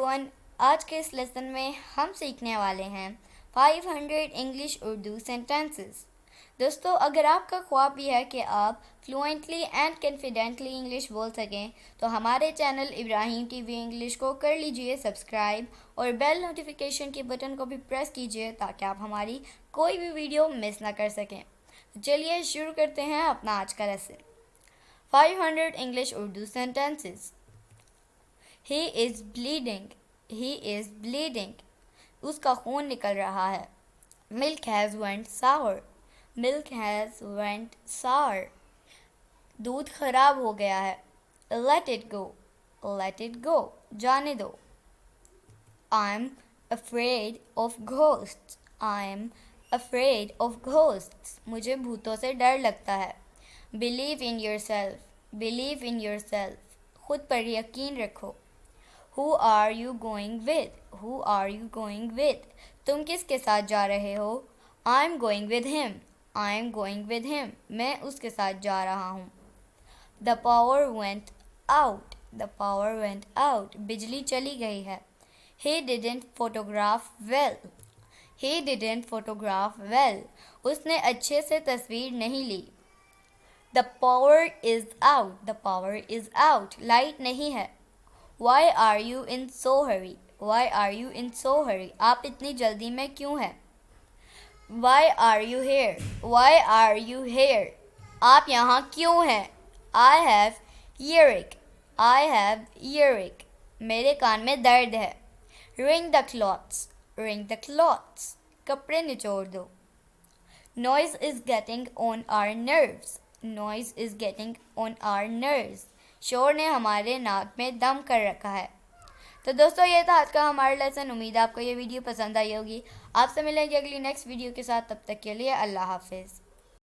Everyone, आज के इस लेसन में हम सीखने वाले हैं 500 इंग्लिश उर्दू सेंटेंसेस। दोस्तों, अगर आपका ख्वाब भी है कि आप फ्लुएंटली एंड कॉन्फिडेंटली इंग्लिश बोल सकें तो हमारे चैनल इब्राहिम टीवी इंग्लिश को कर लीजिए सब्सक्राइब और बेल नोटिफिकेशन के बटन को भी प्रेस कीजिए ताकि आप हमारी कोई भी वीडियो मिस ना कर सकें। तो चलिए शुरू करते हैं अपना आज का lesson. 500 English Urdu sentences. He is bleeding. He is bleeding. उसका खून निकल रहा है। Milk has went sour. Milk has went sour. दूध खराब हो गया है। Let it go. Let it go. जाने दो। I'm afraid of ghosts. I'm afraid of ghosts. मुझे भूतों से डर लगता है। Believe in yourself. Believe in yourself. खुद पर यकीन रखो। Who are you going with? Who are you going with? तुम किसके साथ जा रहे हो? I'm going with him. I'm going with him. मैं उसके साथ जा रहा हूँ। The power went out. The power went out. बिजली चली गई है। He didn't photograph well. He didn't photograph well. उसने अच्छे से तस्वीर नहीं ली। The power is out. The power is out. Light नहीं है। Why are you in so hurry? Why are you in so hurry? आप इतनी जल्दी में क्यों हैं? Why are you here? Why are you here? आप यहाँ क्यों हैं? I have earache. I have earache. मेरे कान में दर्द है। Wring the cloths. Wring the cloths. कपड़े निचोड़ दो। Noise is getting on our nerves. Noise is getting on our nerves. शोर ने हमारे नाक में दम कर रखा है। तो दोस्तों, ये था आज का हमारा लेसन। उम्मीद है आपको ये वीडियो पसंद आई होगी। आपसे मिलेंगे अगली नेक्स्ट वीडियो के साथ। तब तक के लिए अल्लाह हाफिज़।